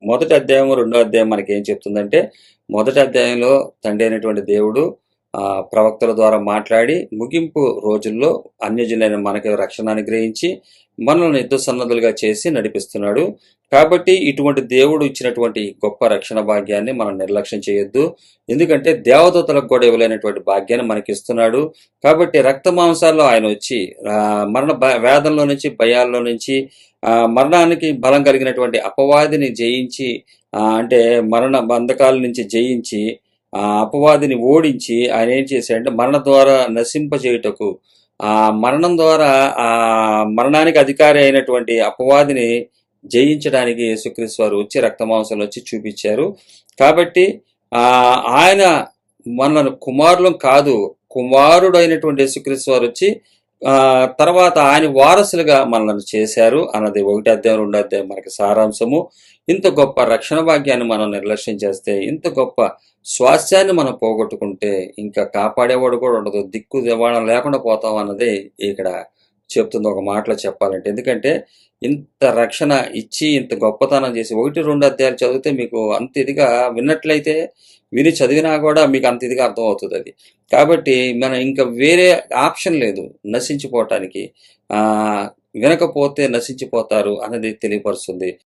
మొదటి అధ్యాయం, రెండో అధ్యాయం మనకేం చెప్తుందంటే, మొదటి అధ్యాయంలో తండ్రి అయినటువంటి దేవుడు ప్రవక్తల ద్వారా మాట్లాడి ముగింపు రోజుల్లో అన్యజనులైన మనకి రక్షణ అనుగ్రహించి మనల్ని యుద్ధ సన్నద్ధులుగా చేసి నడిపిస్తున్నాడు. కాబట్టి ఇటువంటి దేవుడు ఇచ్చినటువంటి గొప్ప రక్షణ భాగ్యాన్ని మనం నిర్లక్ష్యం చేయొద్దు. ఎందుకంటే దేవదూతలకు కూడా ఇవ్వలేనటువంటి భాగ్యాన్ని మనకి ఇస్తున్నాడు. కాబట్టి రక్త మాంసాల్లో ఆయన వచ్చి మరణ వేదంలో నుంచి, భయాల్లో నుంచి, మరణానికి బలం కలిగినటువంటి అపవాదిని జయించి, అంటే మరణ బంధకాల నుంచి జయించి, అపవాదిని ఓడించి ఆయన ఏం చేశాడంటే మరణ ద్వారా నశింపజేయుటకు, ఆ మరణం ద్వారా ఆ మరణానికి అధికారి అయినటువంటి అపవాదిని జయించడానికి యేసుక్రీస్తు వారు వచ్చి రక్తమాంసాలు వచ్చి చూపించారు. కాబట్టి ఆయన మనల్ని కుమారులం కాదు, కుమారుడు అయినటువంటి యేసుక్రీస్తు వారు వచ్చి తర్వాత ఆయన వారసులుగా మనల్ని చేశారు అన్నది 1 అధ్యాయం 2 అధ్యాయం మనకి సారాంశము. ఇంత గొప్ప రక్షణ భాగ్యాన్ని మనం నిర్లక్ష్యం చేస్తే, ఇంత గొప్ప స్వాస్థ్యాన్ని మనం పోగొట్టుకుంటే ఇంకా కాపాడేవాడు కూడా ఉండదు, దిక్కు దివాణం లేకుండా పోతాం అన్నది ఇక్కడ చెప్తుంది ఒక మాటలో చెప్పాలంటే. ఎందుకంటే ఇంత రక్షణ ఇచ్చి ఇంత గొప్పతనం చేసి 1, 2 అధ్యాయాలు చదివితే మీకు అంత ఇదిగా విన్నట్లయితే, విని చదివినా కూడా మీకు అంత ఇదిగా అర్థమవుతుంది అది. కాబట్టి మనం ఇంకా వేరే ఆప్షన్ లేదు నశించిపోవటానికి. వినకపోతే నశించిపోతారు అనేది తెలియపరుస్తుంది.